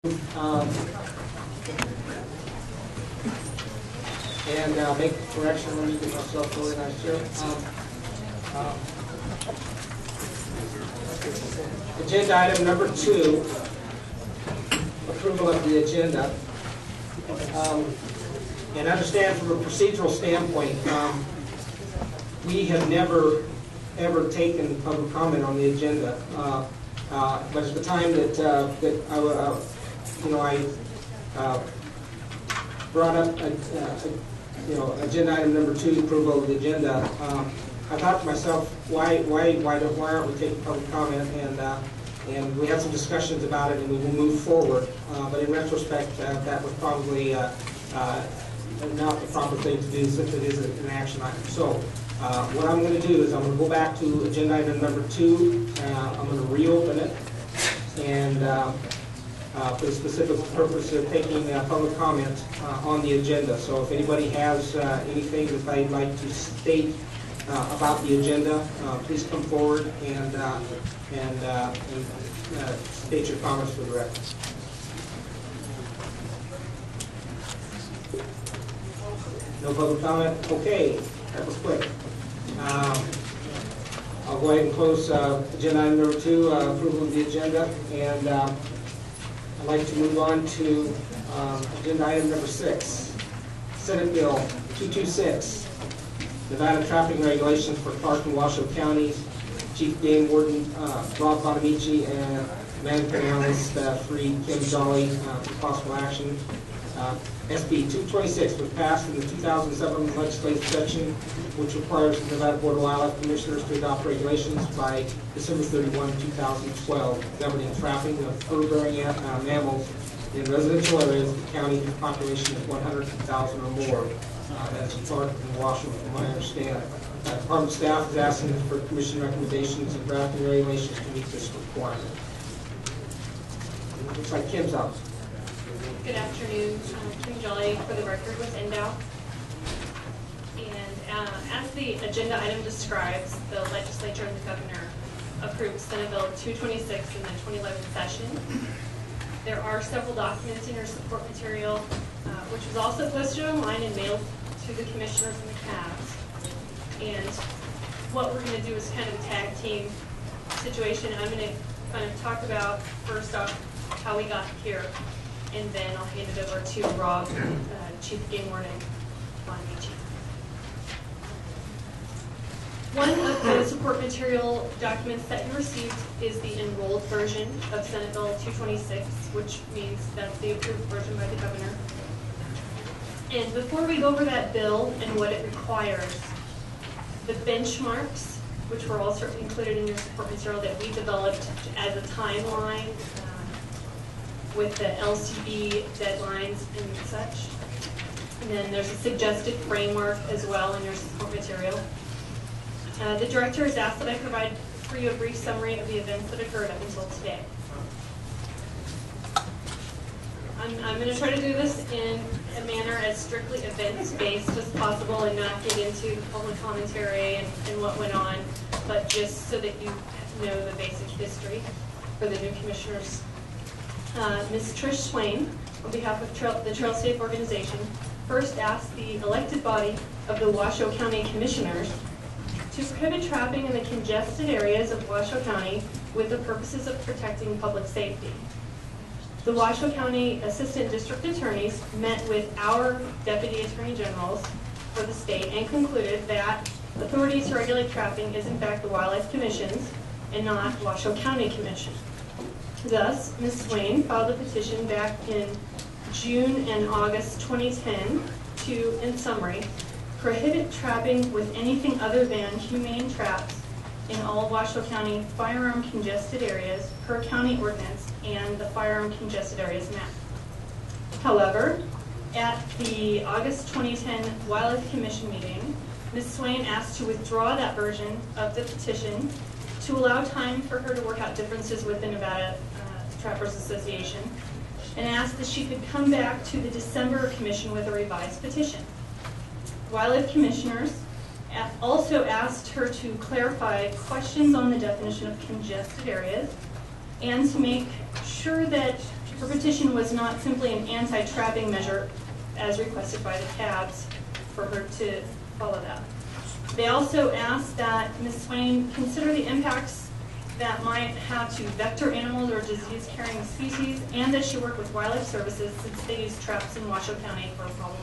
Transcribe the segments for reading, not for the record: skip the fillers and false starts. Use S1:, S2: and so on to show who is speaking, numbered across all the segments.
S1: And make a correction. Let me get myself organized here. Agenda item number 2, approval of the agenda. And understand from a procedural standpoint, we have never ever taken public comment on the agenda. But at the time that I brought up agenda item number 2, approval of the agenda, I thought to myself, why aren't we taking public comment? And we had some discussions about it, and we will move forward. But in retrospect, that was probably not the proper thing to do, since it is an action item. So what I'm going to do is I'm going to go back to agenda item number 2. I'm going to reopen it, and for the specific purpose of taking public comment on the agenda. So if anybody has anything that they'd like to state about the agenda, please come forward and state your comments for the record. No public comment? Okay, that was quick. I'll go ahead and close agenda item number 2, approval of the agenda, and I'd like to move on to agenda item number 6, Senate Bill 226, Nevada Traffic Regulations for Clark and Washoe Counties, Chief Game Warden Buonamici, and Management Analyst 3 Kim Jolly for possible action. SB 226 was passed in the 2007 legislative session, which requires the Nevada Board of Wildlife Commissioners to adopt regulations by December 31, 2012, governing trapping of fur-bearing mammals in residential areas of the county with a population of 100,000 or more. That's Clark and Washoe, from what I understand. Department staff is asking for Commission recommendations and drafting regulations to meet this requirement. Looks like Kim's up.
S2: Good afternoon. Kim Jolly for the record with NDOW. And as the agenda item describes, the legislature and the governor approved Senate Bill 226 in the 2011 session. There are several documents in your support material, which was also posted online and mailed to the commissioners and the CABs. And what we're going to do is kind of a tag team situation. I'm going to kind of talk about, first off, how we got here, and then I'll hand it over to Rob, Chief Game Warden, Buonamici. One of the support material documents that you received is the enrolled version of Senate Bill 226, which means that's the approved version by the governor. And before we go over that bill and what it requires, the benchmarks, which were also included in your support material that we developed as a timeline, with the LCB deadlines and such. And then there's a suggested framework as well in your support material. The director has asked that I provide for you a brief summary of the events that occurred up until today. I'm going to try to do this in a manner as strictly events-based as possible and not get into the public commentary and what went on, but just so that you know the basic history for the new commissioners. Ms. Trish Swain, on behalf of the Trail Safe Organization, first asked the elected body of the Washoe County Commissioners to prohibit trapping in the congested areas of Washoe County with the purposes of protecting public safety. The Washoe County Assistant District Attorneys met with our Deputy Attorney Generals for the state and concluded that authority to regulate trapping is in fact the Wildlife Commission's and not Washoe County Commission. Thus, Ms. Swain filed a petition back in June and August 2010 to, in summary, prohibit trapping with anything other than humane traps in all Washoe County firearm congested areas per county ordinance and the firearm congested areas map. However, at the August 2010 Wildlife Commission meeting, Ms. Swain asked to withdraw that version of the petition to allow time for her to work out differences with the Nevada Trappers Association, and asked that she could come back to the December commission with a revised petition. Wildlife commissioners also asked her to clarify questions on the definition of congested areas and to make sure that Her petition was not simply an anti-trapping measure as requested by the cabs for her to follow that. They also asked that Ms. Swain consider the impacts that might have to vector animals or disease-carrying species, and that she work with wildlife services since they use traps in Washoe County for a problem.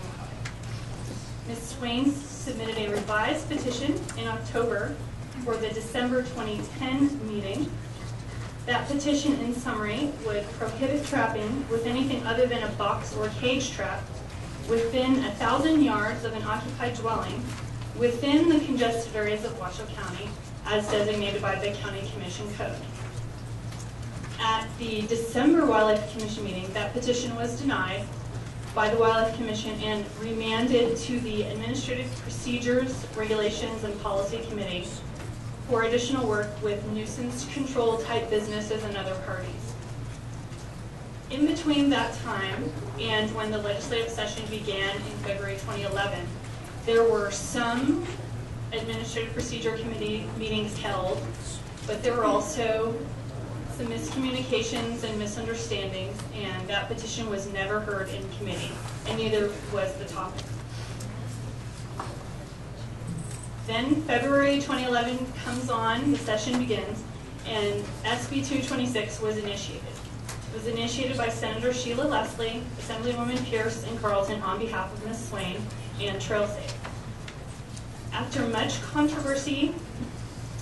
S2: Ms. Swain submitted a revised petition in October for the December 2010 meeting. That petition, in summary, would prohibit trapping with anything other than a box or cage trap within 1,000 yards of an occupied dwelling within the congested areas of Washoe County as designated by the County Commission Code. At the December Wildlife Commission meeting, that petition was denied by the Wildlife Commission and remanded to the Administrative Procedures, Regulations, and Policy Committee for additional work with nuisance control type businesses and other parties. In between that time and when the legislative session began in February 2011, there were some Administrative Procedure Committee meetings held, but there were also some miscommunications and misunderstandings, and that petition was never heard in committee, and neither was the topic. Then February 2011 comes on, the session begins, and SB 226 was initiated. It was initiated by Senator Sheila Leslie, Assemblywoman Pierce, and Carlton on behalf of Ms. Swain and TrailSafe. After much controversy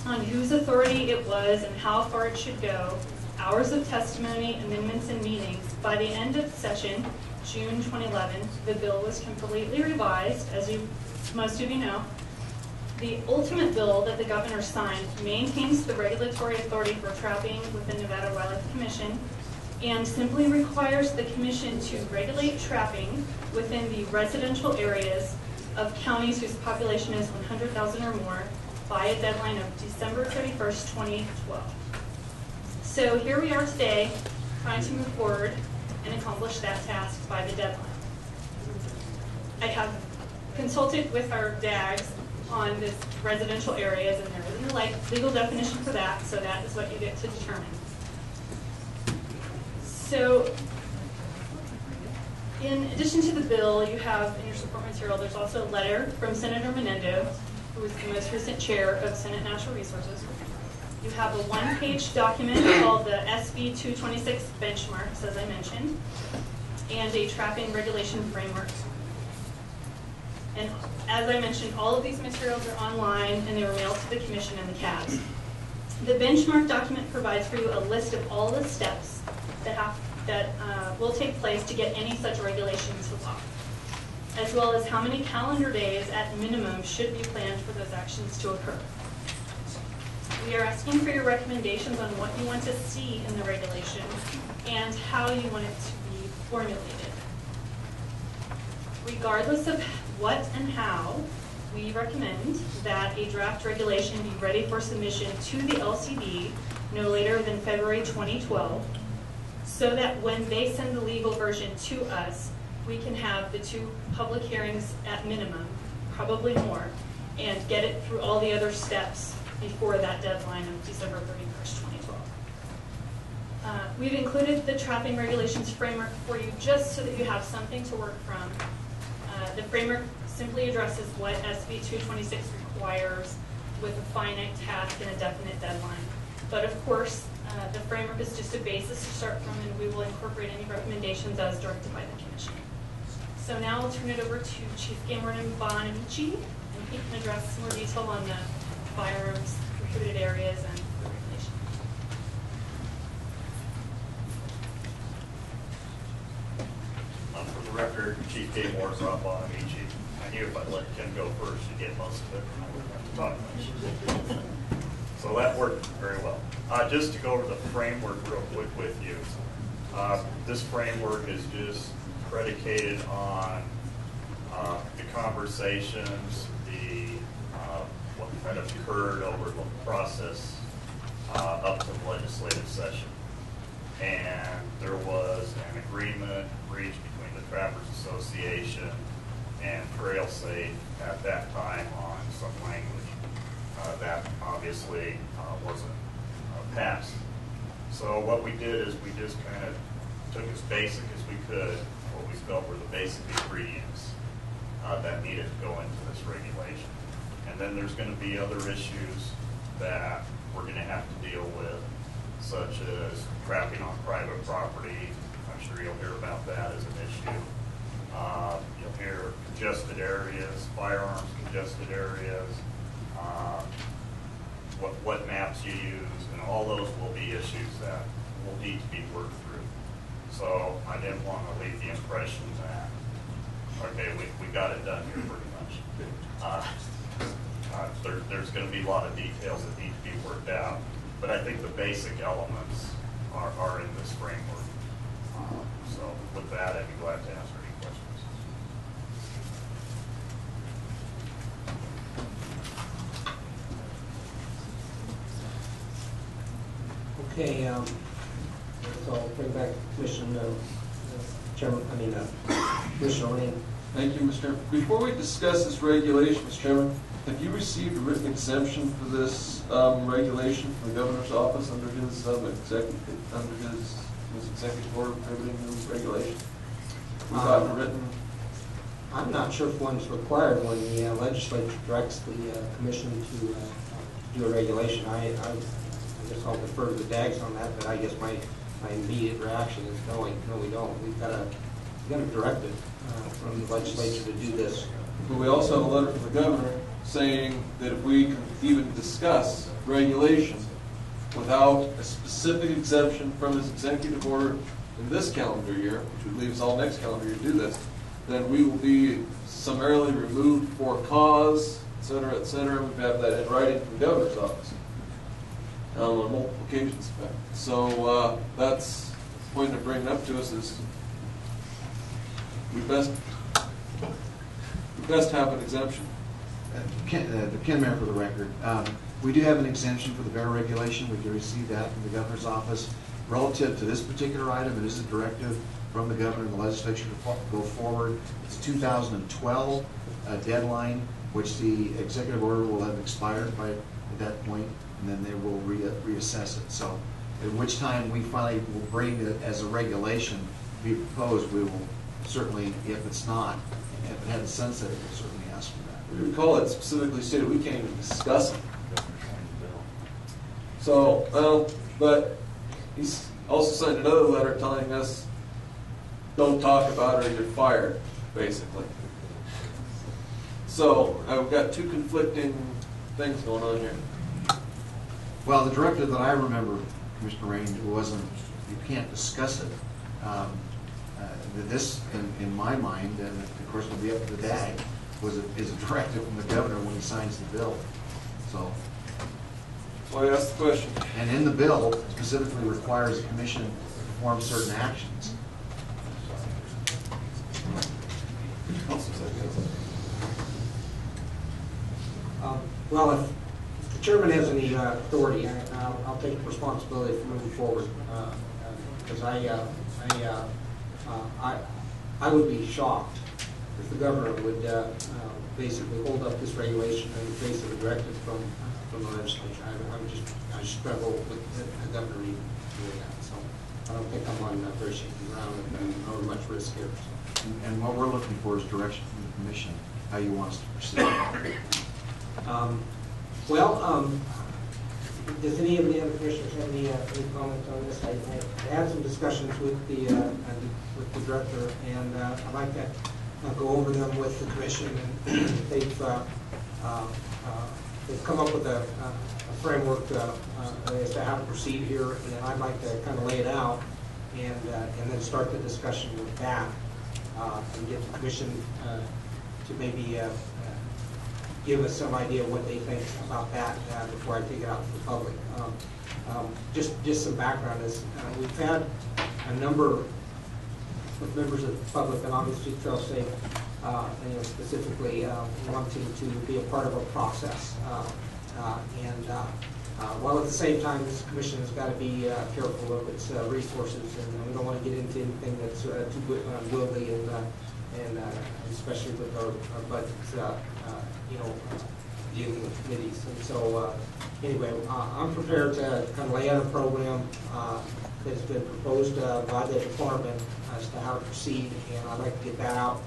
S2: on whose authority it was and how far it should go, hours of testimony, amendments, and meetings, by the end of the session, June 2011, the bill was completely revised, as most of you know. The ultimate bill that the governor signed maintains the regulatory authority for trapping within Nevada Wildlife Commission and simply requires the commission to regulate trapping within the residential areas of counties whose population is 100,000 or more by a deadline of December 31st, 2012. So here we are today, trying to move forward and accomplish that task by the deadline. I have consulted with our DAGs on this residential areas, and there isn't a legal definition for that, so that is what you get to determine. So, in addition to the bill, you have in your support material, there's also a letter from Senator Menendo, who is the most recent chair of Senate Natural Resources. You have a one-page document called the SB 226 benchmarks, as I mentioned, and a trapping regulation framework. And as I mentioned, all of these materials are online, and they were mailed to the commission and the cabs. The benchmark document provides for you a list of all the steps that will take place to get any such regulation to law, as well as how many calendar days at minimum should be planned for those actions to occur. We are asking for your recommendations on what you want to see in the regulation and how you want it to be formulated. Regardless of what and how, we recommend that a draft regulation be ready for submission to the LCD no later than February 2012, so that when they send the legal version to us, we can have the 2 public hearings at minimum, probably more, and get it through all the other steps before that deadline of December 31st, 2012. We've included the trapping regulations framework for you just so that you have something to work from. The framework simply addresses what SB 226 requires with a finite task and a definite deadline. But of course, the framework is just a basis to start from, and we will incorporate any recommendations as directed by the commission. So now I'll turn it over to Chief Game Warden Buonamici, and he can address some more detail on the firearms, prohibited areas, and the regulation.
S3: For the record, Chief Game Warden Buonamici. I knew if I let Ken go first, you'd get most of it, and I wouldn't have to talk much. So that worked very well. Just to go over the framework real quick with you. This framework is just predicated on the conversations, what kind of occurred over the process up to the legislative session. And there was an agreement reached between the Trappers Association and TrailSafe at that time on some language. That obviously wasn't passed. So what we did is we just kind of took as basic as we could, what we felt were the basic ingredients that needed to go into this regulation. And then there's going to be other issues that we're going to have to deal with, such as trapping on private property. I'm sure you'll hear about that as an issue. You'll hear congested areas, firearms congested areas, what maps you use, and all those will be issues that will need to be worked through. So I didn't want to leave the impression that, okay, we got it done here pretty much. There's going to be a lot of details that need to be worked out, but I think the basic elements are in this framework. So with that, I'd be glad to answer any questions.
S1: Okay, so I'll bring back Commissioner Commissioner Lane.
S4: Thank you, Mr. Chairman. Before we discuss this regulation, Mr. Chairman, have you received a written exemption for this regulation from the governor's office under his executive order prohibiting the regulation? We've gotten a written.
S1: I'm not sure if one's required when the legislature directs the commission to do a regulation. I guess I'll defer to the DAGs on that, but I guess my immediate reaction is no, we don't. We've got a directive from the legislature to do this.
S4: But we also have a letter from the governor saying that if we can even discuss regulation without a specific exemption from his executive order in this calendar year, which would leave us all next calendar year to do this, then we will be summarily removed for cause, et cetera, et cetera. We've had that in writing from the governor's office on multiple occasions, in fact. So that's the point of bringing up to us is we best have an exemption.
S5: Ken Mayor, for the record, we do have an exemption for the bear regulation. We did receive that from the governor's office. Relative to this particular item, it is a directive from the governor and the legislature to go forward. It's 2012 deadline, which the executive order will have expired by at that point, and then they will reassess it. So at which time we finally will bring it as a regulation be proposed, we will certainly, if it's not, if it hadn't sunset, we'll certainly ask for that.
S4: We recall it specifically stated we can't even discuss it. So, but he's also signed another letter telling us don't talk about it or you're fired, basically. So I've got two conflicting things going on here.
S5: Well, the directive that I remember, Commissioner Rain, wasn't you can't discuss it. This, in my mind, and of course it'll be up to the DAG, is a directive from the governor when he signs the bill. So.
S4: So I asked the question.
S5: And in the bill specifically requires the commission to perform certain actions.
S1: Well, if the chairman has any authority, I'll take responsibility for moving forward because I would be shocked if the governor would basically hold up this regulation in the face of a directive from the legislature. I struggle with the governor even doing that. So I don't think I'm on very shaky ground and not much risk here. So.
S5: And what we're looking for is direction from the commission, how you want us to proceed.
S1: Does any of the other commissioners have any comments on this? I had some discussions with the director, and I'd like to go over them with the commission. And they've come up with a framework as to how to proceed here, and I'd like to kind of lay it out and then start the discussion with that and get the commission to maybe give us some idea of what they think about that before I take it out to the public. Just some background is we've had a number of members of the public, and obviously trail safe, specifically wanting to be a part of a process. While at the same time, this commission has got to be careful of its resources, and we don't want to get into anything that's too unwieldy, and especially with our budgets, dealing with committees. And so, anyway, I'm prepared to kind of lay out a program that has been proposed by the department as to how to proceed, and I'd like to get that out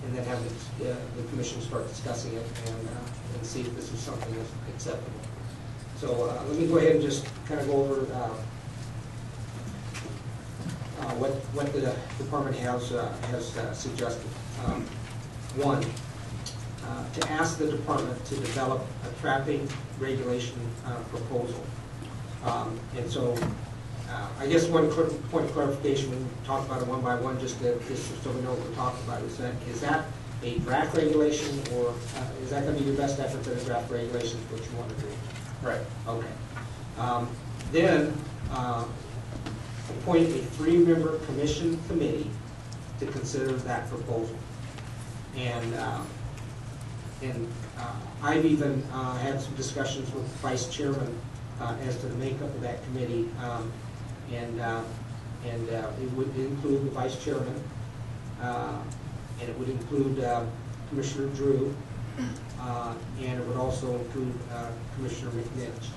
S1: and then have the commission start discussing it and see if this is something that's acceptable. So let me go ahead and just kind of go over what the department has suggested. One, to ask the department to develop a traffic regulation proposal. And so I guess one point of clarification, when we talk about it one by one, just so we know what we're talking about, is that a draft regulation, or is that going to be your best effort at a draft regulation, is what you want to do?
S4: Right.
S1: Okay. Then appoint a 3-member commission committee to consider that proposal. And I've even had some discussions with the vice chairman as to the makeup of that committee, and it would include the vice chairman, and it would include Commissioner Drew, and it would also include Commissioner McNinch.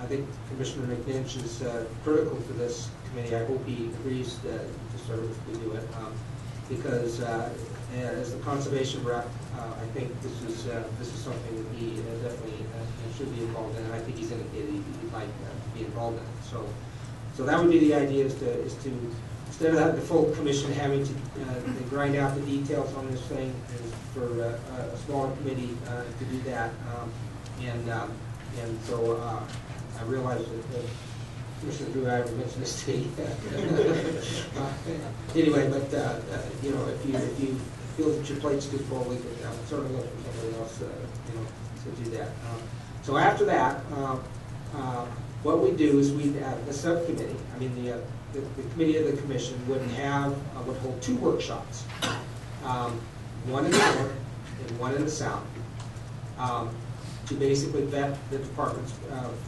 S1: I think Commissioner McNinch is critical to this committee. I hope he agrees to serve if we do it, because as the conservation rep, I think this is something that he definitely should be involved in, and I think he's indicated he'd like to be involved in it. So that would be the idea, is to instead of the full commission having to grind out the details on this thing, is for a smaller committee to do that. And so I realize that Commissioner Drew, I haven't mentioned this to you. Anyway, but if you feel that your plate's too full, we could certainly look for somebody else, to do that. So after that, what we do is we have the subcommittee. I mean, the committee of the commission would hold 2 workshops, one in the north and one in the south, to basically vet the department's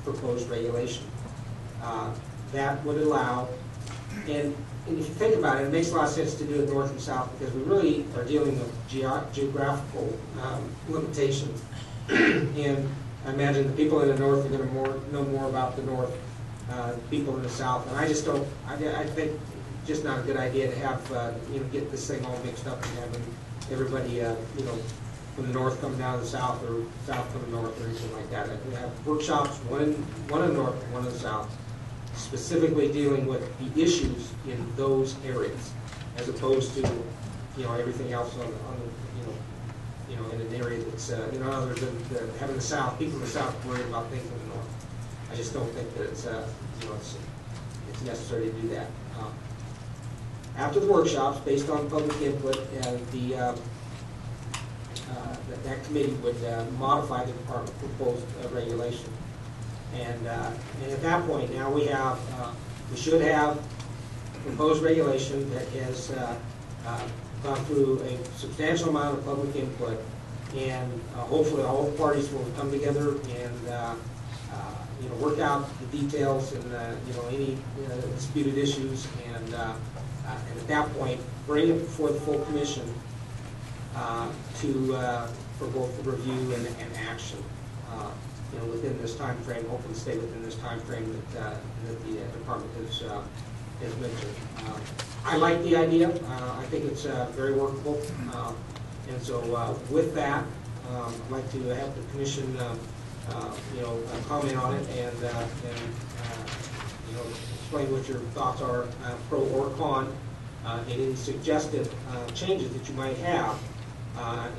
S1: proposed regulation. That would allow, and if you think about it, it makes a lot of sense to do it north and south, because we really are dealing with geographical limitations. And I imagine the people in the north are going to know more about the north, people in the south. And I just don't, I think it's just not a good idea to have, get this thing all mixed up and having everybody, from the north coming down to the south, or south coming north, or anything like that. We have workshops, one in the north and one in the south, specifically dealing with the issues in those areas, as opposed to, everything else on in an area that's, other than having the south, people in the south worry about things in the north. I just don't think that it's necessary to do that. After the workshops, based on public input, that committee would modify the department proposed regulation. And at that point, now we should have proposed regulation that has gone through a substantial amount of public input, and hopefully all the parties will come together and work out the details and any disputed issues, and at that point bring it before the full commission for both the review and action. Within this time frame, hopefully stay within this time frame that the department has mentioned. I like the idea. I think it's very workable. And so with that, I'd like to have the commission comment on it and explain what your thoughts are, pro or con, and any suggested changes that you might have,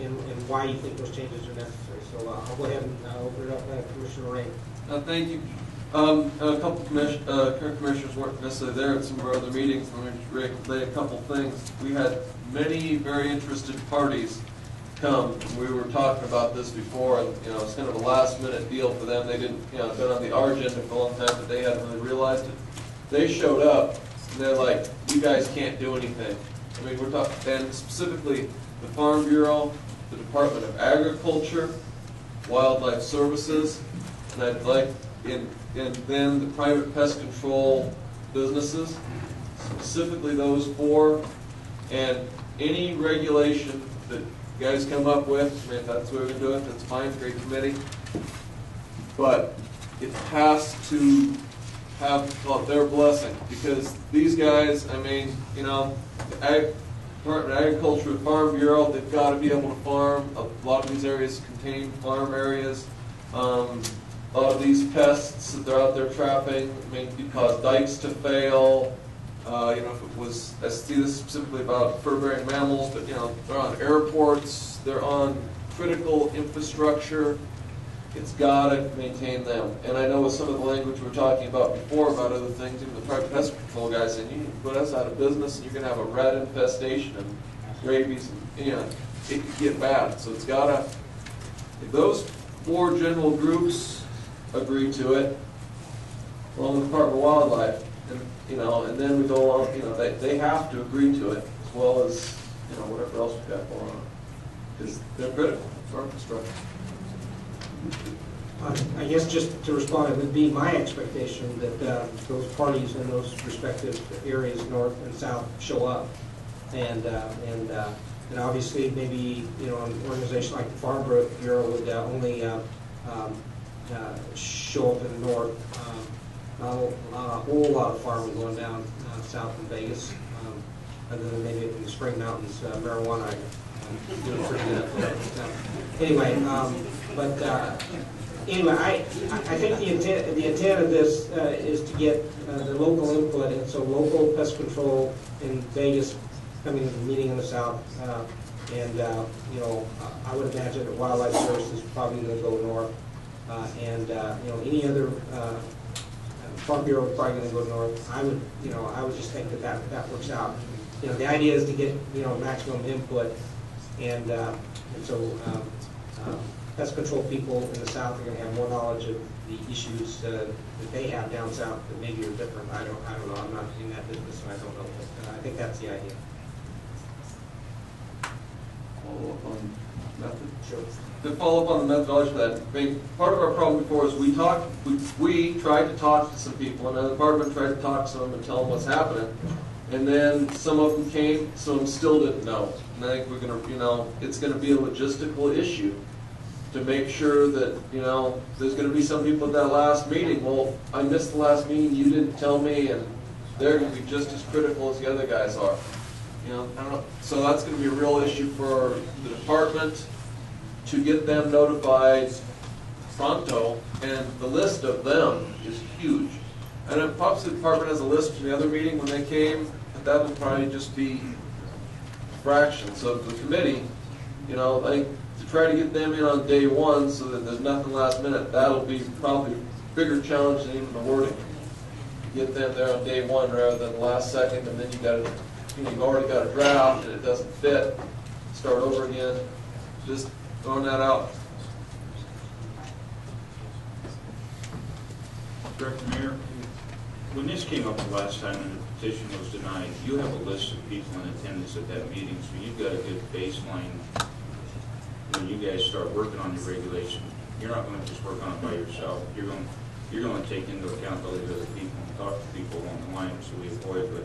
S1: and why you think those changes are necessary. So I'll go ahead and open it up to Commissioner Ray.
S4: Thank you. A couple current commissioners weren't necessarily there at some of our other meetings. Let me relay a couple things. We had many very interested parties come. We were talking about this before, and it's kind of a last-minute deal for them. They didn't, been on the our agenda for a long time, but they hadn't really realized it. They showed up, and they're like, "You guys can't do anything." I mean, we're talking, and specifically the Farm Bureau, the Department of Agriculture, Wildlife Services, and I'd like, and then the private pest control businesses, specifically those 4, and any regulation that you guys come up with. I mean, if that's what we're going to do it, that's fine, great committee. But it has to have their blessing, because these guys, I mean, you know, Department of Agriculture, Farm Bureau, they've got to be able to farm. A lot of these areas contain farm areas. A lot of these pests that they're out there trapping, I mean, could cause dikes to fail. You know, if it was, I see this specifically about fur-bearing mammals, but, you know, they're on airports, they're on critical infrastructure. It's got to maintain them. And I know with some of the language we were talking about before about other things, even the private pest control guys saying, you can put us out of business and you're going to have a rat infestation and rabies, and, you know, it could get bad. So it's got to, if those 4 general groups agree to it, along with the Department of Wildlife, and, you know, and then we go along, you know, they have to agree to it, as well as, you know, whatever else we've got going on. Because they're critical for our construction.
S1: I guess just to respond, it would be my expectation that those parties in those respective areas, north and south, show up. And obviously, maybe, you know, an organization like the Farm Bureau would only show up in the north. Not a whole lot of farming going down south in Vegas, other than maybe in the Spring Mountains, marijuana. Doing pretty good. Anyway, anyway, I think the intent of this is to get the local input, and so local pest control in Vegas coming to the meeting in the south, and you know, I would imagine that Wildlife Service is probably going to go north, and you know, any other Farm Bureau is probably going to go north. I would just think that works out. You know, the idea is to get, you know, maximum input. And so pest control people in the south are going to have more knowledge of the issues that they have down south that maybe are different. I don't know. I'm not in that business, so I don't know. But I think that's the idea.
S4: Follow up on method.
S1: Sure.
S4: To follow up on the methodology for that, I mean, part of our problem before is we tried to talk to some people, and the department tried to talk to them and tell them what's happening. And then some of them came, some of them still didn't know. And I think we're going to, you know, it's going to be a logistical issue to make sure that, you know, there's going to be some people at that last meeting. Well, I missed the last meeting, you didn't tell me, and they're going to be just as critical as the other guys are. You know, I don't know. So that's going to be a real issue for the department to get them notified pronto, and the list of them is huge. And if possibly the department has a list from the other meeting when they came, but that would probably just be fractions of the committee. You know, like to try to get them in on day 1 so that there's nothing last minute, that'll be probably a bigger challenge than even the wording. Get them there on day 1 rather than the last second, and then you've already got a draft and it doesn't fit. Start over again. Just throwing that out.
S6: Director Mayor, when this came up the last time and the petition was denied, you have a list of people in attendance at that meeting, so you've got a good baseline when you guys start working on your regulation. You're not going to just work on it by yourself. You're going to take into account the other people and talk to people along the line, so we avoid what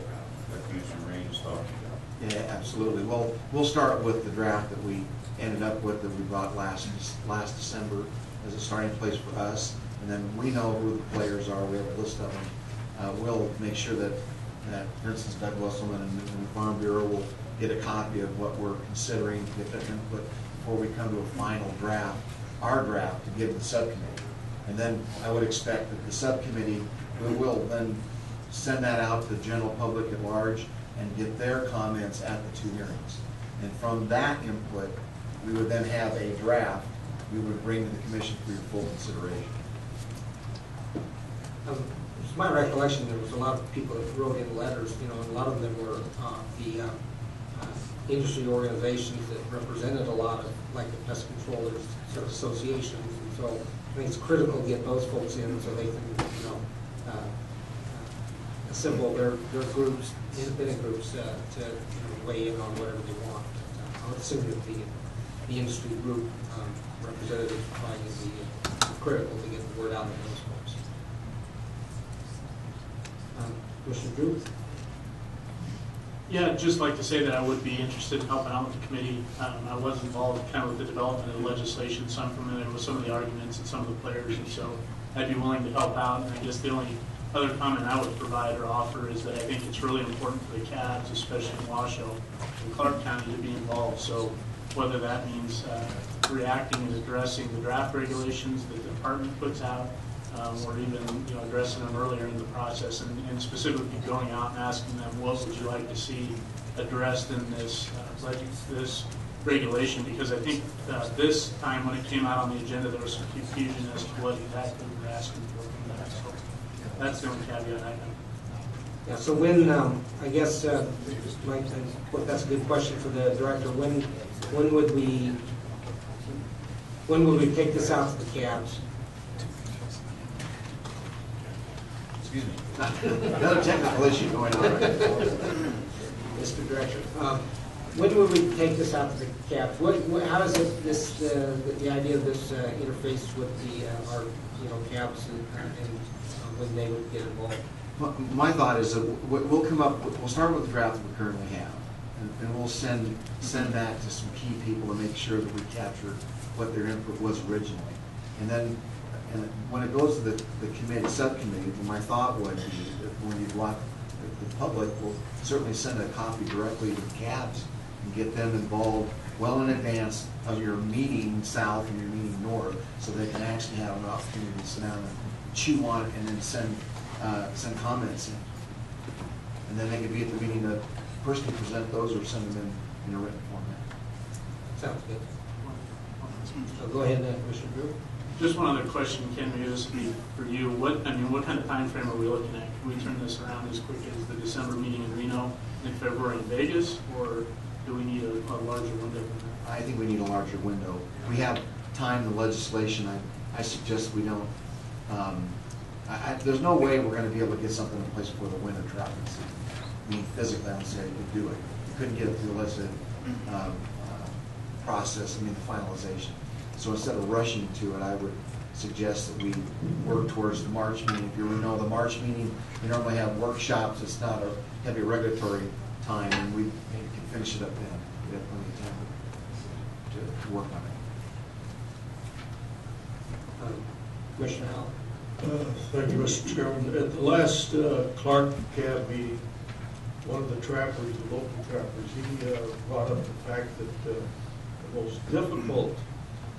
S6: Commissioner Rain is talking about.
S5: Yeah, absolutely. Well, we'll start with the draft that we ended up with, that we brought last December as a starting place for us, and then we know who the players are. We have a list of them. We'll make sure that for instance, Doug Wesselman and the Farm Bureau will get a copy of what we're considering, get that input before we come to a final draft, our draft, to give the subcommittee. And then I would expect that the subcommittee will then send that out to the general public at large and get their comments at the 2 hearings. And from that input, we would then have a draft we would bring to the commission for your full consideration.
S1: It's my recollection there was a lot of people that wrote in letters, you know, and a lot of them were the industry organizations that represented a lot of, like the pest controllers sort of associations, and so I think it's critical to get those folks in so they can, you know, assemble their groups, independent groups, to you know, weigh in on whatever they want. I would assume that the industry group representatives would probably be critical to get the word out to those folks. Commissioner Drew?
S7: Yeah, I'd just like to say that I would be interested in helping out with the committee. I was involved kind of with the development of the legislation, so I'm familiar with some of the arguments and some of the players, and so I'd be willing to help out. And I guess the only other comment I would provide or offer is that I think it's really important for the cabs, especially in Washoe and Clark County, to be involved. So whether that means reacting and addressing the draft regulations that the department puts out, or even addressing them earlier in the process, and specifically going out and asking them, what would you like to see addressed in this this regulation? Because I think this time when it came out on the agenda, there was some confusion as to what exactly we were asking for from that. So that's the only caveat I have.
S1: Yeah, so when, I guess, Mike, that's a good question for the director. When would we take this out to the cabs?
S5: Excuse me. Another technical issue going on right now.
S1: Mr. Director, when would we take this out to the cabs? How does the idea of this interface with our cabs and when they would get involved?
S5: My thought is that we'll start with the draft that we currently have, and we'll send that to some key people to make sure that we capture what their input was originally. And then when it goes to the committee, subcommittee, my thought would be that when you want the public, we'll certainly send a copy directly to the cabs and get them involved well in advance of your meeting south and your meeting north, so they can actually have an opportunity to sit down and chew on it and then send comments in. And then they could be at the meeting to personally present those or send them in a written format.
S1: Sounds good. So go ahead, Commissioner Drew.
S7: Just one other question, Ken, maybe this would be for you. What kind of time frame are we looking at? Can we turn this around as quick as the December meeting in Reno, in February in Vegas, or do we need a larger window than that?
S5: I think we need a larger window. We have time in the legislation. I suggest we don't. There's no way we're going to be able to get something in place before the winter traffic season. I mean, physically, I'm saying you could do it. You couldn't get it through the legislative process, the finalization. So instead of rushing to it, I would suggest that we work towards the March meeting. If you know the March meeting, we normally have workshops. It's not a heavy regulatory time, and we maybe can finish it up then. We have plenty of time to work on it.
S1: Commissioner Howell.
S8: Thank you, Mr. Chairman. At the last Clark Cab meeting, one of the trappers, the local trappers, he brought up the fact that the most difficult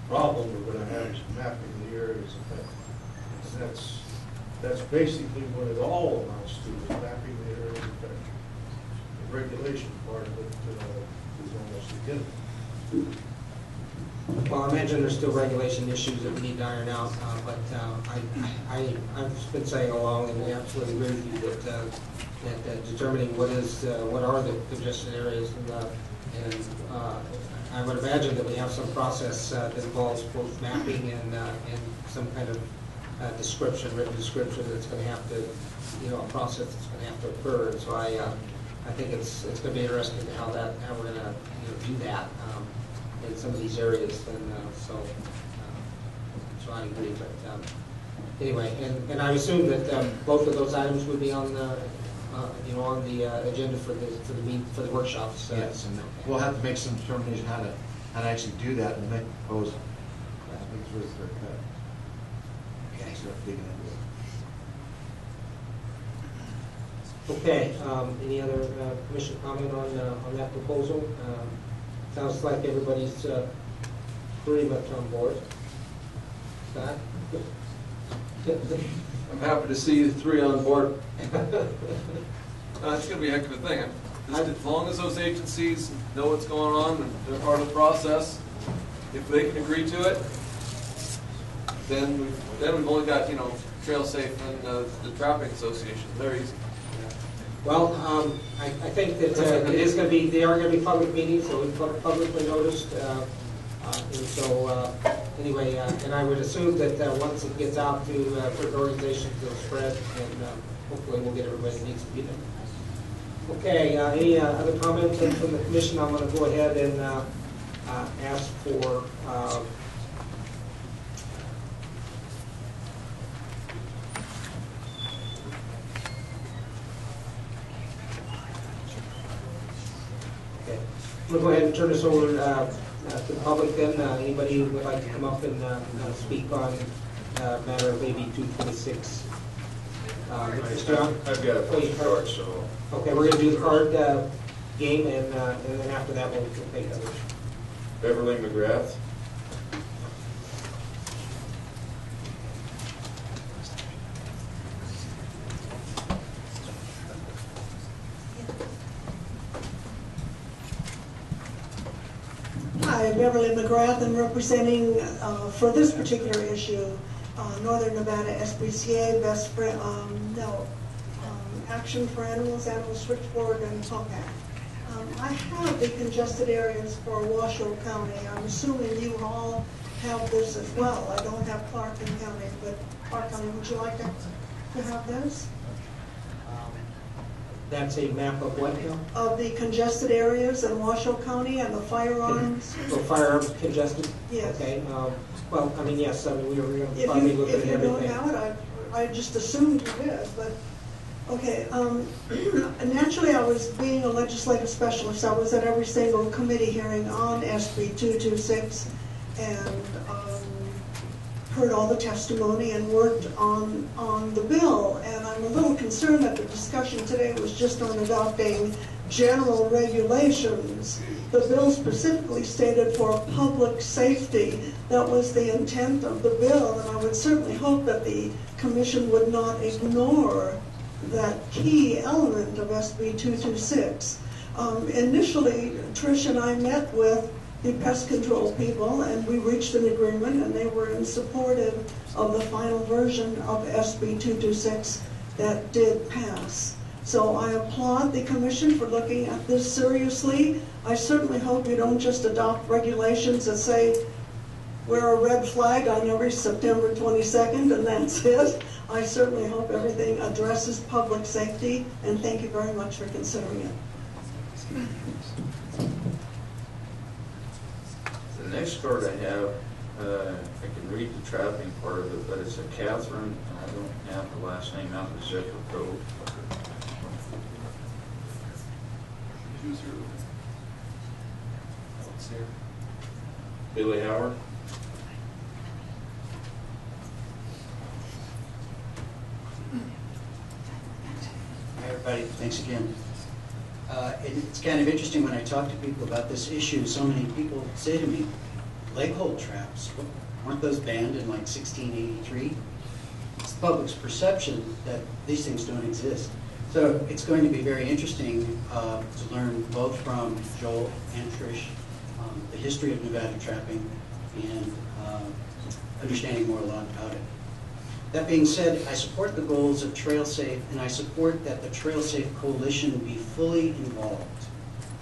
S8: problem we're going to have is mapping the areas affected. And that's basically what it all amounts to, is mapping the areas affected. The regulation part of it is almost identical.
S1: Well, I imagine there's still regulation issues that we need to iron out, but I've been saying along, and I absolutely agree with you that determining what are the congested areas, and I would imagine that we have some process that involves both mapping and some kind of written description that's going to have to, a process that's going to have to occur. And so I think it's going to be interesting how we're going to do that in some of these areas. And so I agree. But anyway, and I assume that both of those items would be on the on the agenda for the workshops.
S5: Yes, and we'll have to make some determination how to actually do that, and make proposal. I think it's really clear cut. Okay. Start digging into it.
S1: Okay. Any other commission comment on that proposal? Sounds like everybody's pretty much on board. Scott?
S4: I'm happy to see you three on board. It's going to be a heck of a thing. As long as those agencies know what's going on and they're part of the process, if they can agree to it, then we've only got Trail Safe and the Traffic Association. They're easy.
S1: Well, I think that they are going to be public meetings, so we've publicly noticed. And so, anyway, and I would assume that once it gets out to certain organizations, it'll spread, and hopefully we'll get everybody that needs to be there. Okay, any other comments from the commission? I'm going to go ahead and ask for okay. I'm going to go ahead and turn this over to the public then. Anybody who would like to come up and speak on matter of AB 226 Mr. Young?
S6: I've got a few cards, so.
S1: Okay, we're gonna do the card game, and then after that, we'll take others.
S6: Beverly McGrath.
S9: Hi, Beverly McGrath. I'm representing, for this particular issue, Northern Nevada SPCA, Action for Animals, Animal Switchboard, and POPAC. I have the congested areas for Washoe County. I'm assuming you all have this as well. I don't have Clark County, but Clark County, would you like to have this?
S1: That's a map of what now?
S9: Of the congested areas in Washoe County and the firearms.
S1: So firearms congested?
S9: Yes.
S1: Okay, well, I mean, yes, I mean, we were gonna
S9: If
S1: probably
S9: you,
S1: look at
S9: if you don't
S1: everything.
S9: have it, I just assumed you did, but, okay. Naturally, I was being a legislative specialist. I was at every single committee hearing on SB 226 and heard all the testimony and worked on the bill. And I'm a little concerned that the discussion today was just on adopting general regulations. The bill specifically stated for public safety. That was the intent of the bill, and I would certainly hope that the commission would not ignore that key element of SB 226. Initially, Trish and I met with the pest control people, and we reached an agreement, and they were in support of the final version of SB 226 that did pass. So I applaud the commission for looking at this seriously. I certainly hope you don't just adopt regulations that say wear a red flag on every September 22nd and that's it. I certainly hope everything addresses public safety, and thank you very much for considering it.
S6: The next card I have, I can read the trapping part of it, but it's a Catherine, and I don't have the last name out of the zipper code. Billy Howard.
S10: Hi, everybody. Thanks again. It's kind of interesting when I talk to people about this issue. So many people say to me, leg hold traps, weren't those banned in like 1683? It's the public's perception that these things don't exist. So it's going to be very interesting to learn both from Joel and Trish the history of Nevada trapping and understanding more a lot about it. That being said, I support the goals of TrailSafe, and I support that the TrailSafe Coalition be fully involved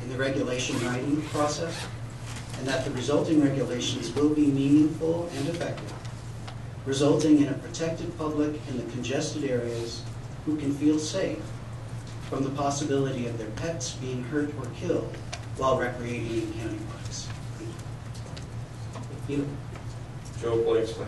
S10: in the regulation writing process, and that the resulting regulations will be meaningful and effective, resulting in a protected public in the congested areas who can feel safe from the possibility of their pets being hurt or killed while recreating in county parks.
S1: You.
S6: Joe Blakesley.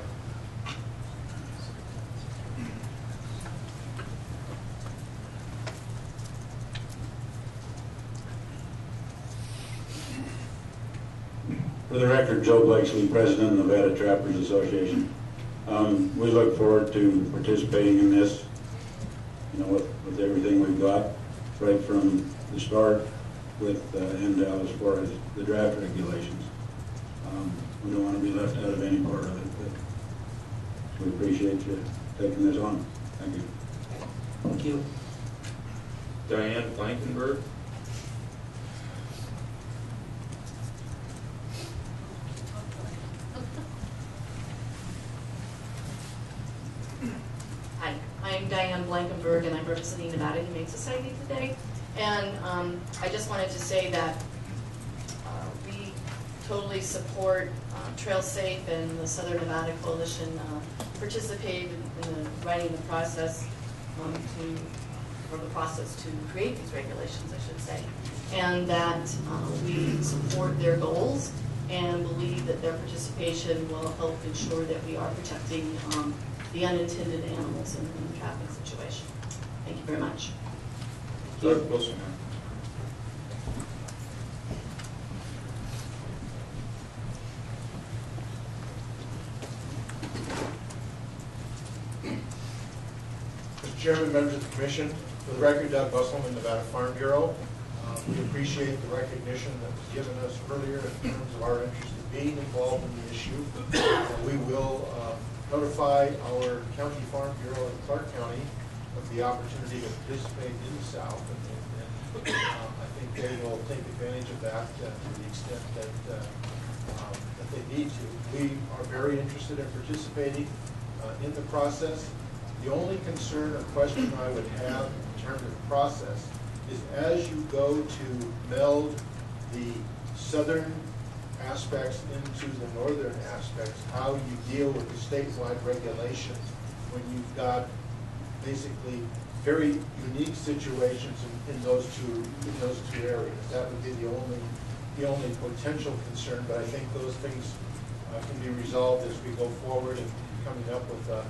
S11: For the record, Joe Blakesley, President of Nevada Trappers Association. We look forward to participating in this, with everything we've got, right from the start with NDAL as far as the draft regulations. We don't want to be left out of any part of it, but we appreciate you taking this on. Thank you.
S1: Thank you.
S6: Diane Blankenberg.
S12: Hi, I'm Diane Blankenberg, and I'm representing Nevada Humane Society today. And I just wanted to say that we totally support TrailSafe and the Southern Nevada Coalition participated in the writing the process to create these regulations, I should say, and that we support their goals and believe that their participation will help ensure that we are protecting the unintended animals in the trapping situation. Thank you very much.
S6: Doug Wilson.
S13: Mr. Chairman, members of the commission, for the record, Doug Busselman, Nevada Farm Bureau. We appreciate the recognition that was given us earlier in terms of our interest in being involved in the issue. We will notify our county farm bureau in Clark County of the opportunity to participate in the South, and I think they will take advantage of that to the extent that they need to. We are very interested in participating in the process. The only concern or question I would have in terms of the process is as you go to meld the southern aspects into the northern aspects, how you deal with the statewide regulations when you've got basically very unique situations in those two areas. That would be the only potential concern, but I think those things can be resolved as we go forward and coming up with a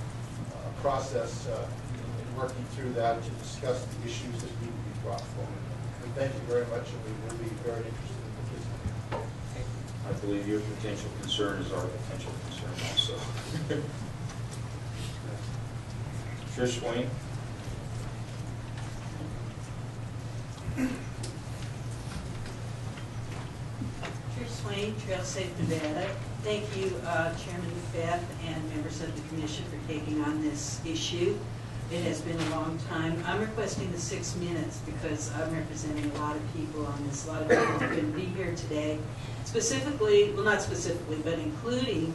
S13: process and working through that to discuss the issues that need to be brought forward. And thank you very much, and we will be very interested in participating.
S6: I believe your potential concern is our potential concern also. Trish Swain.
S14: Trish Swain, Trail Safe Nevada. Thank you, Chairman Macbeth and members of the commission for taking on this issue. It has been a long time. I'm requesting the 6 minutes because I'm representing a lot of people on this. A lot of people couldn't be here today. Specifically, well, not specifically, but including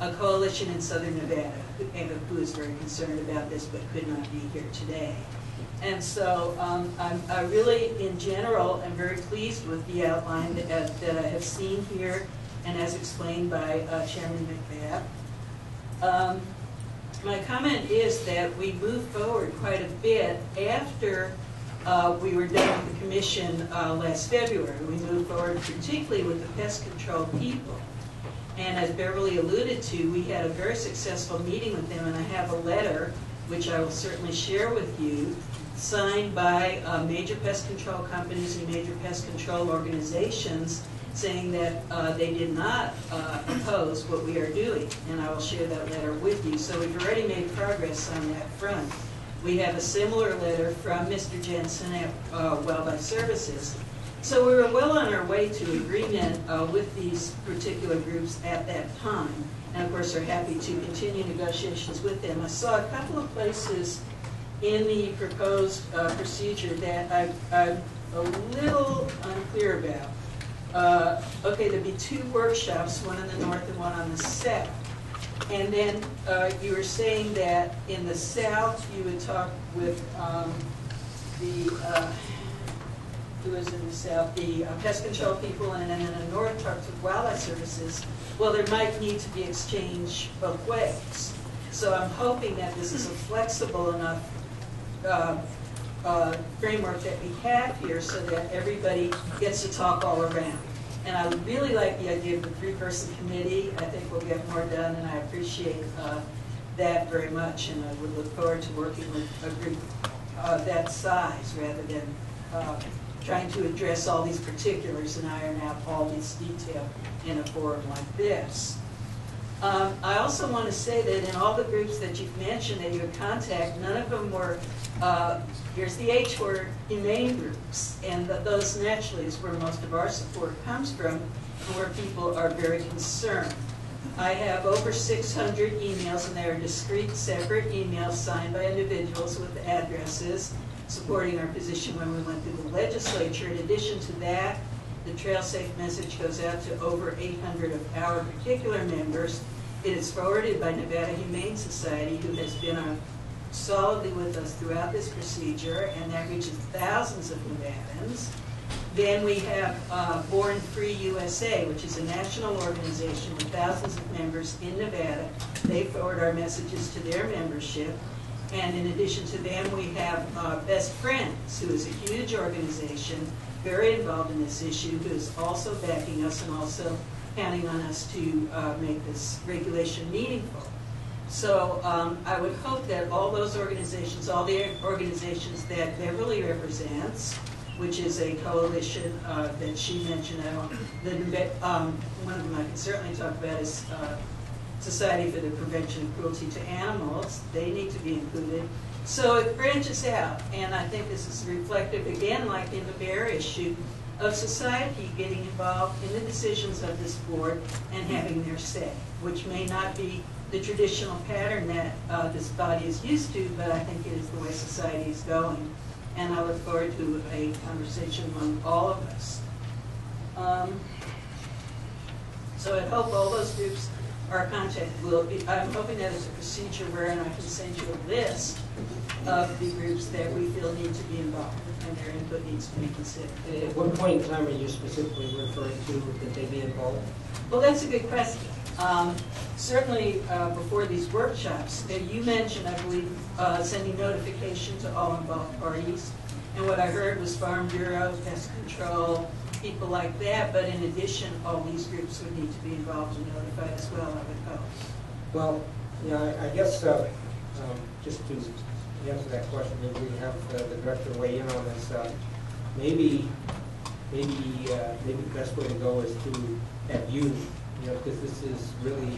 S14: a coalition in Southern Nevada who is very concerned about this but could not be here today. And so I really, in general, am very pleased with the outline that I have seen here and as explained by Chairman Macbeth. My comment is that we moved forward quite a bit after we were done with the commission last February. We moved forward particularly with the pest control people. And as Beverly alluded to, we had a very successful meeting with them, and I have a letter, which I will certainly share with you, signed by major pest control companies and major pest control organizations saying that they did not oppose what we are doing, and I will share that letter with you. So we've already made progress on that front. We have a similar letter from Mr. Jensen at Wildlife Services. So we were well on our way to agreement with these particular groups at that time, and of course are happy to continue negotiations with them. I saw a couple of places in the proposed procedure that I'm a little unclear about. Okay, there'd be 2 workshops, one in the north and one on the south. And then you were saying that in the south you would talk with who is in the south, the pest control people, and then in the north talk with Wildlife Services. Well, there might need to be exchange both ways. So I'm hoping that this is a flexible enough framework that we have here so that everybody gets to talk all around. And I really like the idea of the 3-person committee. I think we'll get more done, and I appreciate that very much. And I would look forward to working with a group that size rather than trying to address all these particulars and iron out all this detail in a forum like this. I also want to say that in all the groups that you've mentioned that you would contact, none of them were, here's the H word, humane groups. And those naturally is where most of our support comes from and where people are very concerned. I have over 600 emails, and they are discrete, separate emails signed by individuals with addresses supporting our position when we went through the legislature. In addition to that, the Trail Safe message goes out to over 800 of our particular members. It is forwarded by Nevada Humane Society, who has been solidly with us throughout this procedure, and that reaches thousands of Nevadans. Then we have Born Free USA, which is a national organization with thousands of members in Nevada. They forward our messages to their membership. And in addition to them, we have Best Friends, who is a huge organization, very involved in this issue, who is also backing us and also counting on us to make this regulation meaningful. So I would hope that all those organizations, all the organizations that Beverly represents, which is a coalition that she mentioned, one of them I can certainly talk about is Society for the Prevention of Cruelty to Animals. They need to be included. So it branches out, and I think this is reflective, again, like in the bear issue, of society getting involved in the decisions of this board and having their say, which may not be the traditional pattern that this body is used to, but I think it is the way society is going. And I look forward to a conversation among all of us. So I hope all those groups are contacted. I'm hoping that it's a procedure wherein I can send you a list of the groups that we feel need to be involved and their input needs to be considered.
S1: At what point in time are you specifically referring to that they be involved?
S14: Well, that's a good question. Certainly before these workshops, you mentioned, I believe, sending notification to all involved parties. And what I heard was Farm Bureau, Pest Control, people like that. But in addition, all these groups would need to be involved and notified as well, I would hope.
S1: Well, yeah, I guess just to answer that question, maybe we have the director weigh in on this. Maybe the best way to go is to have you, because this is really,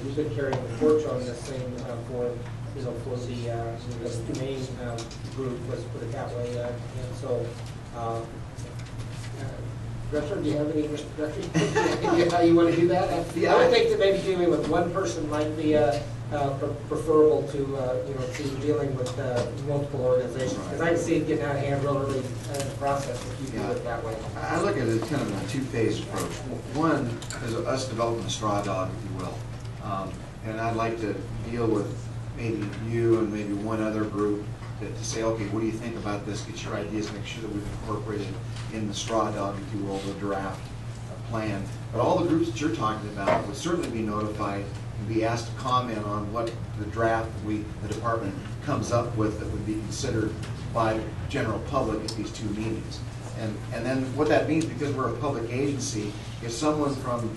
S1: you've been carrying the torch on this thing for the main group, let's put it that way. And so, Director, do you have any, Mr. Director, how you want to do that? I would think that maybe dealing with one person might be preferable to to dealing with multiple organizations, because I can see it getting out of hand real early in the process if you do it that way.
S5: I look at it as kind of a two-phase approach. One is us developing a straw dog, if you will. And I'd like to deal with maybe you and maybe one other group to say, okay, what do you think about this? Get your ideas, make sure that we've incorporated in the straw dog, if you will, the draft plan. But all the groups that you're talking about would certainly be notified and be asked to comment on what the draft the department comes up with that would be considered by the general public at these two meetings. And then what that means, because we're a public agency, if someone from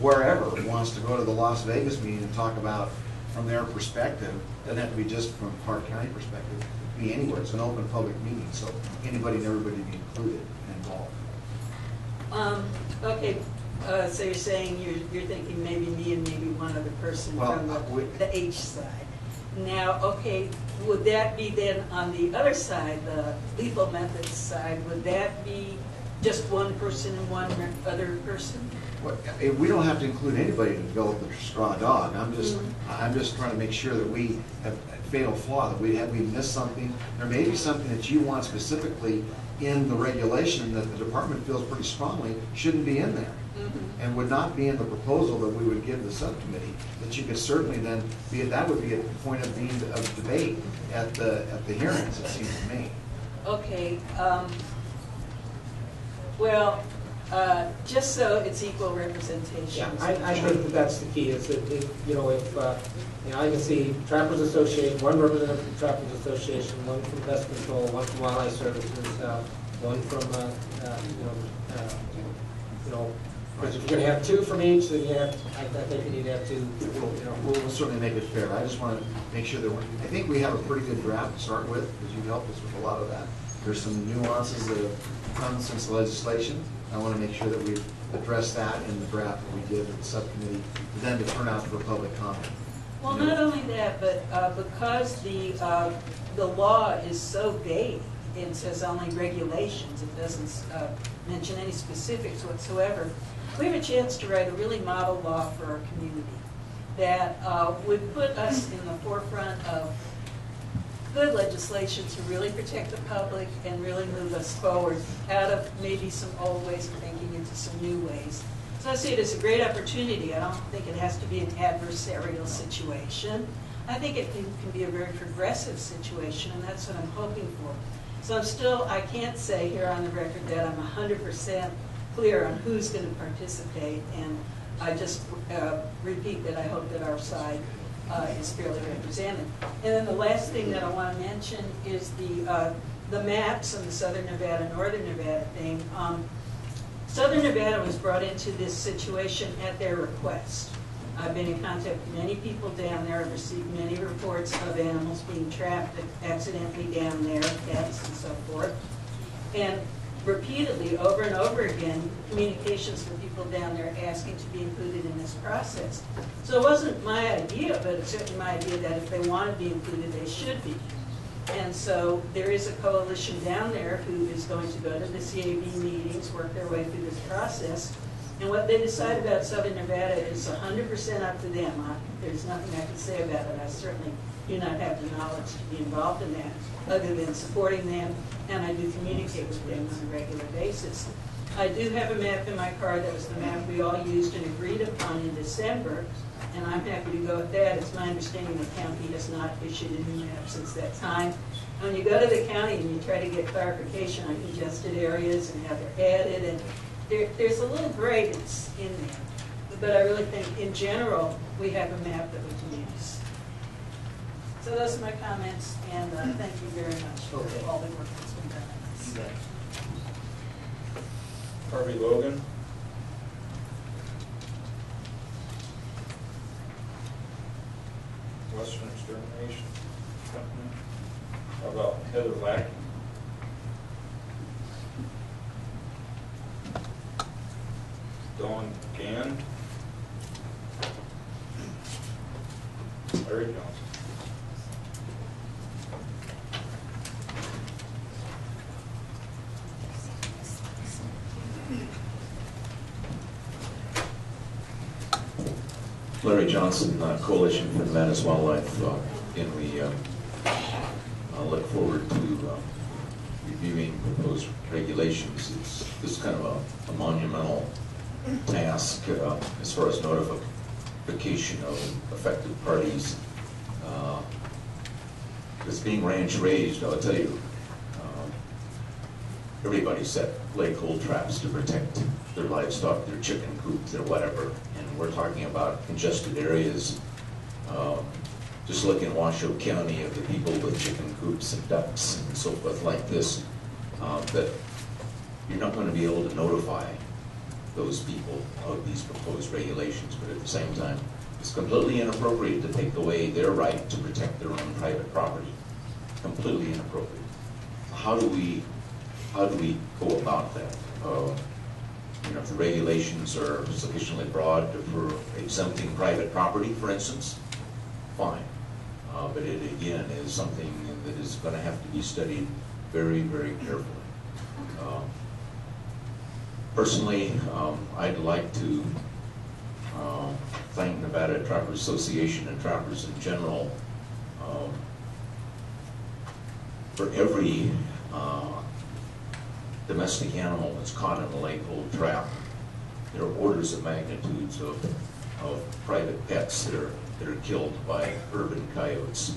S5: wherever wants to go to the Las Vegas meeting and talk about from their perspective, doesn't have to be just from Clark County perspective, it could be anywhere. It's an open public meeting, so anybody and everybody be included and involved.
S14: Okay, so you're saying you're thinking maybe me and maybe one other person from the H side. Now, okay, would that be then on the other side, the lethal methods side, would that be just one person and one other person?
S5: Well, we don't have to include anybody to develop the straw dog. I'm just trying to make sure that we have a fatal flaw, that we missed something. There may be something that you want specifically in the regulation that the department feels pretty strongly shouldn't be in there, and would not be in the proposal that we would give the subcommittee. That you could certainly then that would be a point of debate at the hearings. It seems to me.
S14: Okay. Well. Just so it's equal representation.
S1: Yeah, I think that's the key. Is that if I can see Trappers Association, one representative from Trappers Association, one from Pest Control, one from Wildlife Services, one from because if you're going to have two from each, then I think you need to have two.
S5: We'll certainly make it fair. I just want to make sure that I think we have a pretty good draft to start with, because you helped us with a lot of that. There's some nuances that have come since the legislation. I want to make sure that we've addressed that in the draft that we give to the subcommittee, then to turn out for public comment.
S14: Well, not only that, but because the law is so vague, it says only regulations, it doesn't mention any specifics whatsoever, we have a chance to write a really model law for our community that would put us in the forefront of good legislation to really protect the public and really move us forward out of maybe some old ways of thinking into some new ways. So I see it as a great opportunity. I don't think it has to be an adversarial situation. I think it can be a very progressive situation, and that's what I'm hoping for. So I can't say here on the record that I'm 100% clear on who's going to participate, and I just repeat that I hope that our side is fairly represented. And then the last thing that I want to mention is the maps and the Southern Nevada, Northern Nevada thing. Southern Nevada was brought into this situation at their request. I've been in contact with many people down there. I've received many reports of animals being trapped accidentally down there, cats and so forth. And repeatedly, over and over again, communications from people down there asking to be included in this process. So it wasn't my idea, but it's certainly my idea that if they want to be included, they should be. And so there is a coalition down there who is going to go to the CAB meetings, work their way through this process. And what they decide about Southern Nevada is 100% up to them. There's nothing I can say about it. I certainly do not have the knowledge to be involved in that, other than supporting them, and I do communicate with them on a regular basis. I do have a map in my car. That was the map we all used and agreed upon in December, and I'm happy to go with that. It's my understanding the county has not issued a new map since that time. When you go to the county and you try to get clarification on congested areas and how they're added, and there's a little gray that's in there. But I really think, in general, we have a map that we can use. So those are my comments, and thank you very much for all the work that's been done on this.
S6: Harvey Logan. Western Extermination Company. How about Heather Lack? Dawn Gann. Larry Johnson.
S15: Larry Johnson, Coalition for Nevada's Wildlife. Again, we look forward to reviewing proposed regulations. It's kind of a monumental task as far as notification of affected parties. It's being ranch raised, I'll tell you. Everybody set lake hold traps to protect their livestock, their chicken coop, their whatever. And we're talking about congested areas. Just look in Washoe County of the people with chicken coops and ducks and so forth like this, that you're not going to be able to notify those people of these proposed regulations, but at the same time, it's completely inappropriate to take away their right to protect their own private property. Completely inappropriate. How do we go about that? If the regulations are sufficiently broad for exempting private property, for instance, fine. But it again is something that is going to have to be studied very, very carefully. Personally, I'd like to thank Nevada Trappers Association and trappers in general for every domestic animal that's caught in a lake hold trap. There are orders of magnitudes of private pets that are killed by urban coyotes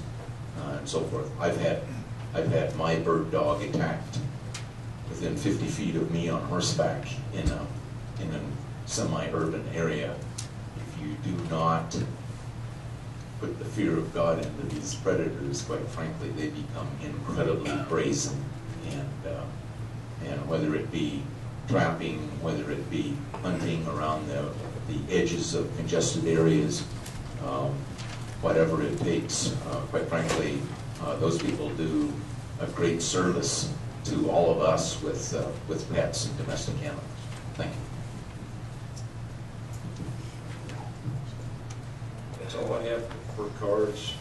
S15: and so forth. I've had my bird dog attacked within 50 feet of me on horseback in a semi-urban area. If you do not put the fear of God into these predators, quite frankly, they become incredibly brazen. And whether it be trapping, whether it be hunting around the edges of congested areas, whatever it takes, quite frankly, those people do a great service to all of us with pets and domestic animals. Thank you.
S6: That's all I have for cards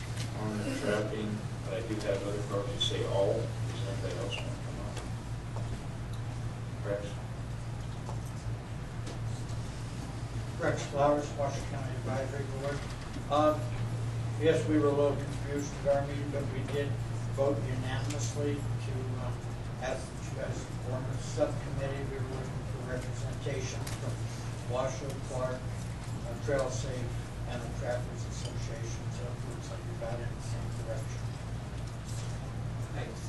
S6: on the trapping, but I do have other cards that say all. Does anybody else want to come up? Rex?
S16: Rex Flowers, Washoe County Advisory Board. Yes, we were a little confused at our meeting, but we did vote unanimously to ask that you guys form a subcommittee. We were looking for representation from Washoe, Clark, Trail Safe, and the Trappers Association. So it looks like we're about in the same direction. Thanks.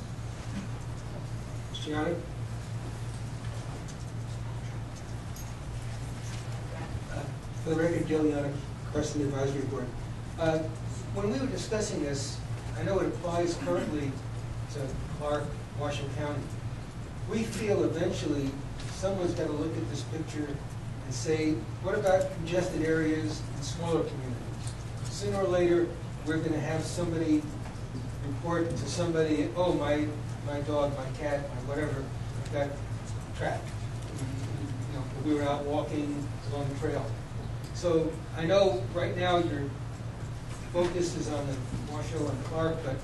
S1: Mr. Yanni?
S17: For the record, Joe Yannick, Crescent Advisory Board. When we were discussing this, I know it applies currently to Clark, Washoe County. We feel eventually someone's got to look at this picture and say, what about congested areas and smaller communities? Sooner or later, we're going to have somebody report to somebody, oh, my dog, my cat, my whatever, I've got track. You know, we were out walking along the trail. So I know right now your focus is on the Washoe and Clark, but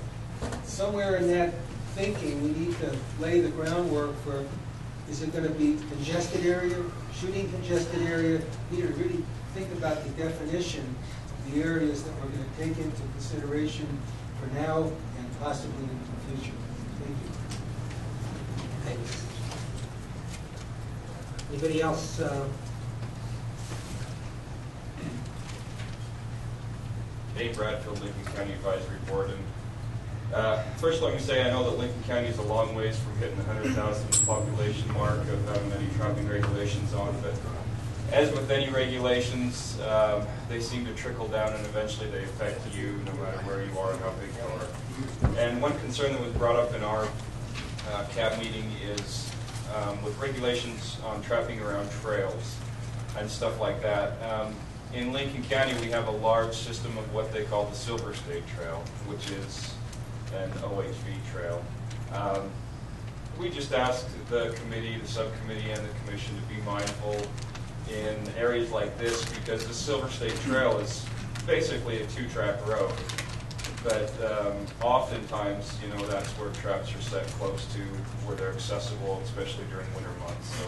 S17: somewhere in that thinking, we need to lay the groundwork for, is it going to be congested area, shooting congested area? We need to really think about the definition of the areas that we're going to take into consideration for now and possibly into the future. Thank you.
S1: Thanks. Anybody else?
S18: Dave Bradfield, Lincoln County Advisory Board. And first, let me say I know that Lincoln County is a long ways from hitting the 100,000 population mark of having any trapping regulations on, but as with any regulations, they seem to trickle down and eventually they affect you no matter where you are and how big you are. And one concern that was brought up in our CAB meeting is with regulations on trapping around trails and stuff like that. In Lincoln County, we have a large system of what they call the Silver State Trail, which is an OHV trail. We just asked the committee, the subcommittee, and the commission to be mindful in areas like this because the Silver State Trail is basically a two-track road. But oftentimes, you know, that's where traps are set close to where they're accessible, especially during winter months. So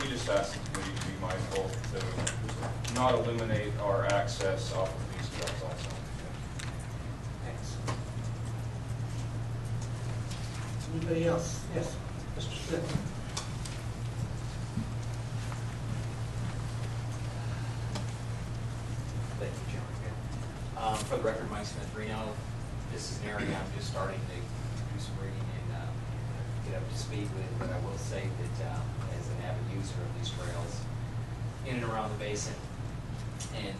S18: we just asked the committee to be mindful to not eliminate our access off of these trails also.
S1: Thanks. Anybody else? Yes, Mr. Smith.
S19: Thank you, Chairman. For the record, Mike Smith, Reno. This is an area I'm just starting to do some reading and get up to speed with, but I will say that as an avid user of these trails in and around the basin and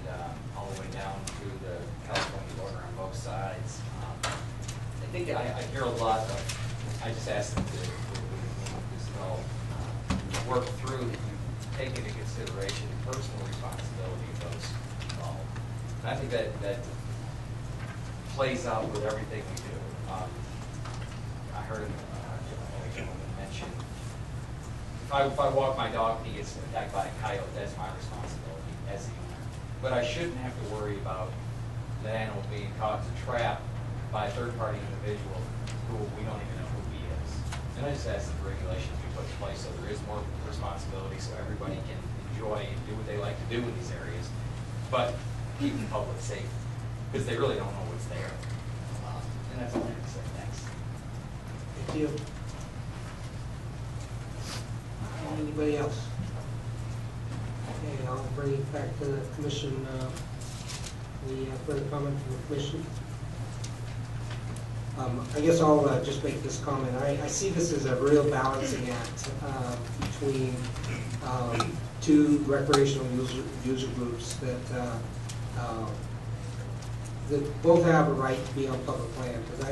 S19: all the way down to the California border on both sides, I think I hear a lot of, I just asked them to just all work through that you take into consideration the personal responsibility of those involved. And I think that plays out with everything we do. I heard a gentleman mention, if I walk my dog and he gets attacked by a coyote, that's my responsibility as the owner. But I shouldn't have to worry about that animal being caught in a trap by a third-party individual who we don't even know who he is. And I just ask that the regulations be put in place so there is more responsibility so everybody can enjoy and do what they like to do in these areas, but keep the public safe because they really don't know what's there. And that's all I have to say. Thanks.
S1: Thank you. Anybody else? Okay, I'll bring it back to the commission. Any further comment from the commission? I guess I'll just make this comment. I see this as a real balancing act between two recreational user groups that both have a right to be on public land. Because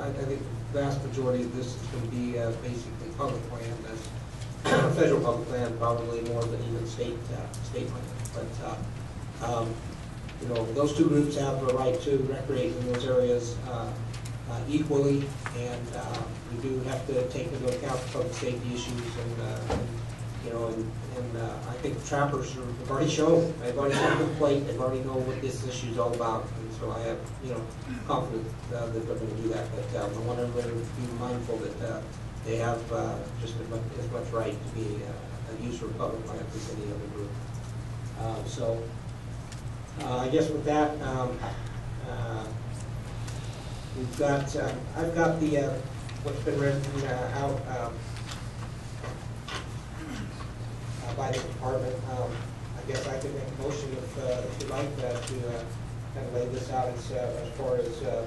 S1: I think the vast majority of this is going to be basically public land, as federal public land, probably more than even state land. But you know, those two groups have a right to recreate in those areas equally, and we do have to take into account public safety issues and you know, and I think the trappers have already shown, they've already had a complaint, they already know what this issue is all about, and so I have, you know, confidence that they're going to do that. But I want everybody to be mindful that they have just as much right to be a user of public land as any other group. So I guess with that, we've got, I've got the, what's been written out by the department. I guess I could make a motion if you'd like to kind of lay this out as far as you know,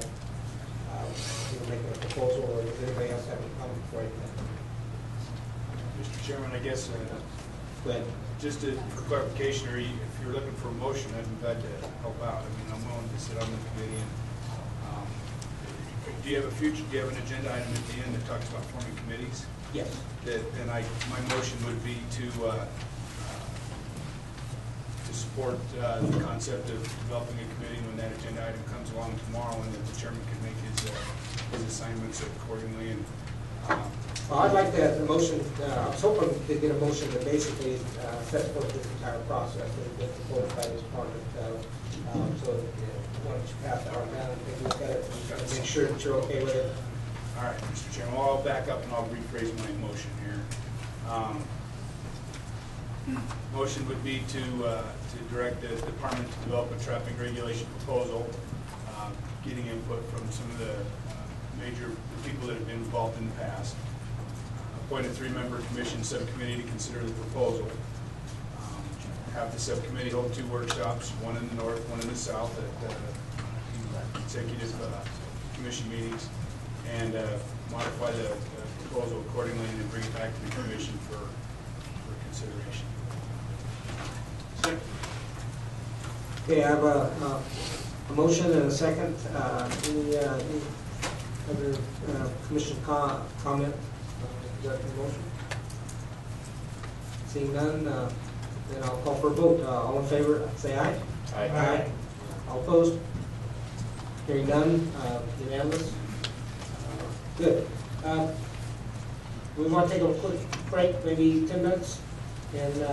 S1: making a proposal, or does anybody else have any comment for it?
S20: Mr. Chairman, I guess
S1: Go ahead.
S20: Just for clarification, or if you're looking for a motion, I'd be glad to help out. I mean, I'm willing to sit on the committee. And, do you have an agenda item at the end that talks about forming committees?
S1: Yes.
S20: Then my motion would be to support the concept of developing a committee when that agenda item comes along tomorrow, and that the chairman can make his assignments accordingly and
S1: I'd like that motion, I was hoping to get a motion that basically sets forth this entire process and gets supported by this department. So why don't you pass that on down and take a look at it and make sure that you're okay with it.
S20: All right, Mr. Chairman, well, I'll back up and I'll rephrase my motion here. Motion would be to direct the department to develop a traffic regulation proposal, getting input from some of the major people that have been involved in the past. Appoint a 3-member commission subcommittee to consider the proposal. Have the subcommittee hold 2 workshops, one in the north, one in the south, at executive commission meetings, and modify the proposal accordingly and then bring it back to the commission for consideration.
S1: Okay, I have a motion and a second. Any other commission comment? Is that the motion? Seeing none, then I'll call for a vote. All in favor, say aye.
S18: Aye.
S1: All opposed? Hearing none, unanimous. Good. We want to take a quick break, maybe 10 minutes, and